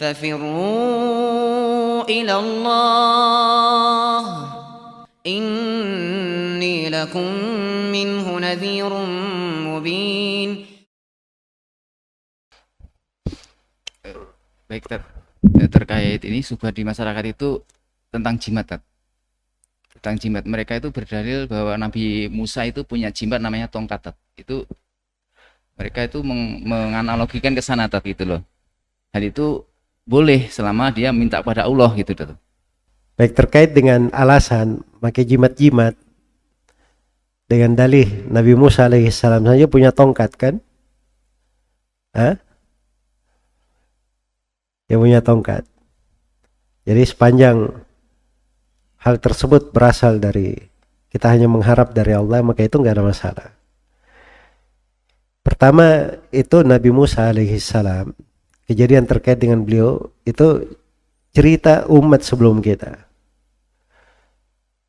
ففروا إلى الله إني لكم منه نذير مبين. Baik, terkait ini subhat di masyarakat itu tentang jimat, Tat. Tentang jimat, mereka itu berdalil bahwa Nabi Musa itu punya jimat namanya tongkat, Tat. Itu mereka itu menganalogikan ke sana, Tat, gitu loh. Hal itu boleh selama dia minta pada Allah gitu, Tat. Baik, terkait dengan alasan pakai jimat-jimat dengan dalih Nabi Musa alaihissalam saja punya tongkat kan? Dia punya tongkat. Jadi sepanjang hal tersebut berasal dari kita hanya mengharap dari Allah, maka itu nggak ada masalah. Pertama itu Nabi Musa alaihissalam, kejadian terkait dengan beliau itu cerita umat sebelum kita.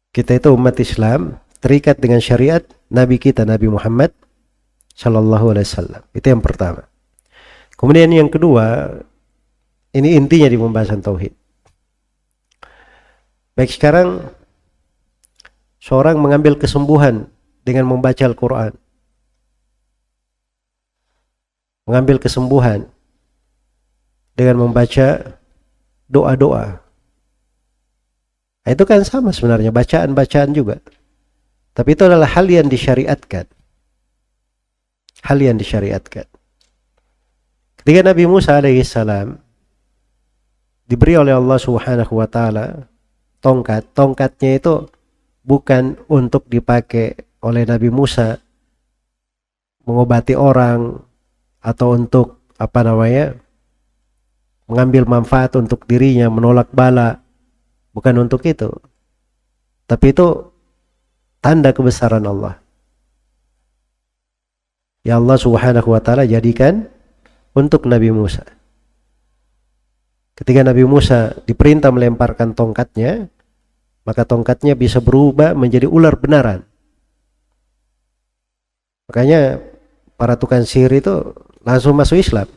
Kita itu umat Islam terikat dengan syariat Nabi kita Nabi Muhammad Sallallahu Alaihi Wasallam. Itu yang pertama. Kemudian yang kedua, ini intinya di pembahasan tauhid. Baik, sekarang seorang mengambil kesembuhan dengan membaca Al-Quran, mengambil kesembuhan dengan membaca doa-doa. Itu kan sama sebenarnya, bacaan-bacaan juga. Tapi itu adalah hal yang disyariatkan. Hal yang disyariatkan. Ketika Nabi Musa alaihissalam diberi oleh Allah Subhanahu wa taala tongkat, tongkatnya itu bukan untuk dipakai oleh Nabi Musa mengobati orang atau untuk mengambil manfaat untuk dirinya, menolak bala, bukan untuk itu. Tapi itu tanda kebesaran Allah. Ya Allah Subhanahu wa taala jadikan untuk Nabi Musa. Ketika Nabi Musa diperintah melemparkan tongkatnya, maka tongkatnya bisa berubah menjadi ular benaran. Makanya para tukang sihir itu langsung masuk Islam.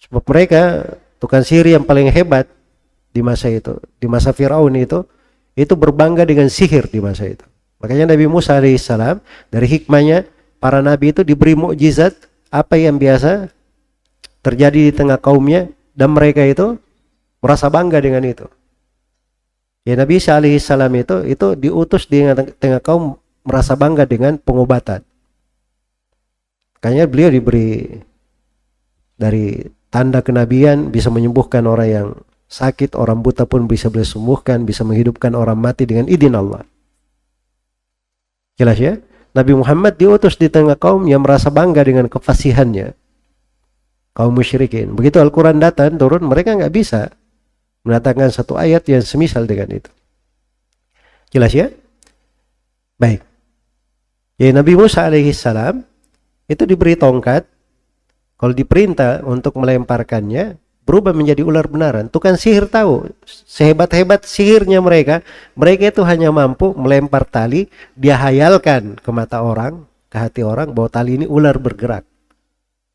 Sebab mereka tukang sihir yang paling hebat di masa itu, di masa Firaun itu berbangga dengan sihir di masa itu. Makanya Nabi Musa alaihissalam dari hikmahnya para nabi itu diberi mukjizat apa yang biasa terjadi di tengah kaumnya, dan mereka itu merasa bangga dengan itu. Ya, Nabi Isa alaihissalam itu diutus di tengah kaum merasa bangga dengan pengobatan. Makanya beliau diberi dari tanda kenabian, bisa menyembuhkan orang yang sakit, orang buta pun bisa beliau sembuhkan, bisa menghidupkan orang mati dengan izin Allah. Jelas ya? Nabi Muhammad diutus di tengah kaum yang merasa bangga dengan kefasihannya, kaum musyrikin. Begitu Al-Quran datang turun, mereka nggak bisa mendatangkan satu ayat yang semisal dengan itu. Jelas ya? Baik. Ya, Nabi Musa alaihissalam itu diberi tongkat. Kalau diperintah untuk melemparkannya, berubah menjadi ular benaran. Tukang sihir tahu, sehebat-hebat sihirnya mereka itu hanya mampu melempar tali, dia hayalkan ke mata orang, ke hati orang, bahwa tali ini ular bergerak.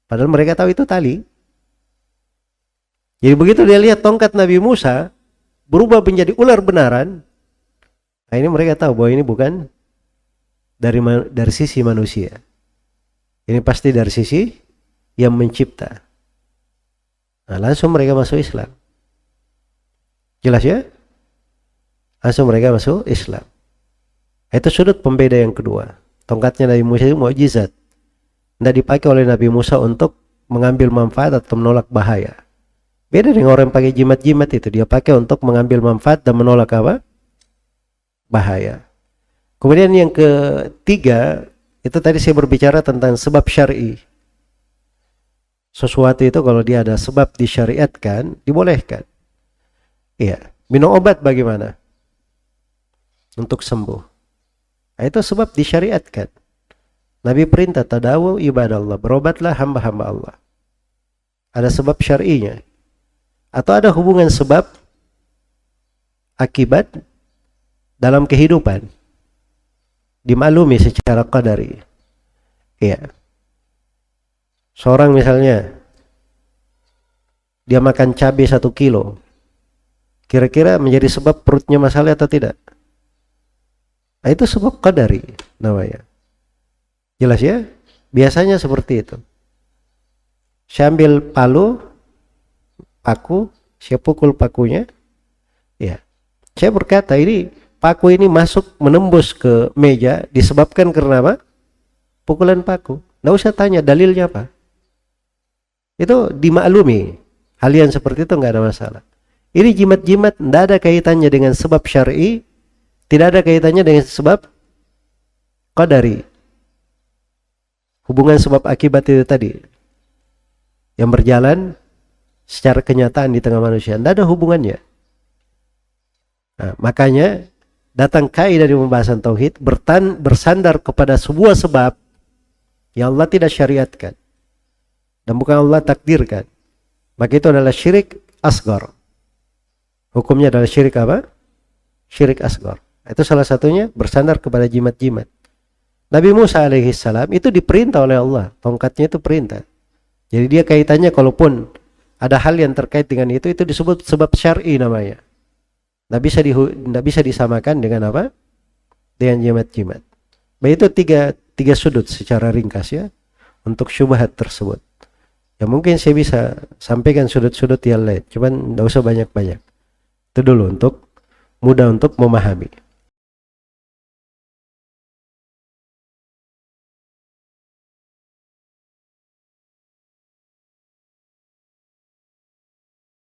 Padahal mereka tahu itu tali. Jadi begitu dia lihat tongkat Nabi Musa berubah menjadi ular benaran, nah ini mereka tahu bahwa ini bukan dari sisi manusia. Ini pasti dari sisi yang mencipta. Nah, langsung mereka masuk Islam. Jelas ya? Langsung mereka masuk Islam. Itu sudut pembeda yang kedua. Tongkatnya Nabi Musa itu mukjizat. Tidak dipakai oleh Nabi Musa untuk mengambil manfaat atau menolak bahaya. Beda dengan orang yang pakai jimat-jimat itu, dia pakai untuk mengambil manfaat dan menolak apa? Bahaya. Kemudian yang ketiga, itu tadi saya berbicara tentang sebab syar'i. Sesuatu itu kalau dia ada sebab disyariatkan, dibolehkan. Iya, minum obat bagaimana? Untuk sembuh. Nah, itu sebab disyariatkan. Nabi perintah tadawu ibadallah, berobatlah hamba-hamba Allah. Ada sebab syar'inya. Atau ada hubungan sebab akibat dalam kehidupan. Dimaklumi secara qadari. Iya. Seorang misalnya dia makan cabai 1 kilo, kira-kira menjadi sebab perutnya masalah atau tidak? Nah, itu sebab qadari namanya. Jelas ya? Biasanya seperti itu. Saya ambil paku, saya pukul pakunya. Ya. Saya berkata ini paku ini masuk menembus ke meja disebabkan karena apa? Pukulan paku. Nggak usah tanya dalilnya apa. Itu dimaklumi. Hal yang seperti itu nggak ada masalah. Ini jimat-jimat tidak ada kaitannya dengan sebab syar'i, tidak ada kaitannya dengan sebab qadari. Hubungan sebab akibat itu tadi yang berjalan secara kenyataan di tengah manusia, tidak ada hubungannya. Nah, makanya datang kaidah di pembahasan tauhid bersandar kepada sebuah sebab yang Allah tidak syariatkan dan bukan Allah takdirkan, maka itu adalah syirik asghar. Hukumnya adalah syirik apa? Syirik asghar. Itu salah satunya bersandar kepada jimat-jimat. Nabi Musa alaihissalam itu diperintah oleh Allah, tongkatnya itu perintah. Jadi dia kaitannya kalaupun ada hal yang terkait dengan itu disebut sebab syar'i namanya. Nggak bisa disamakan dengan apa? Dengan jimat-jimat. Baik, itu tiga sudut secara ringkas ya untuk syubhat tersebut. Ya mungkin saya bisa sampaikan sudut-sudut yang lain, cuman nggak usah banyak-banyak. Itu dulu untuk mudah untuk memahami.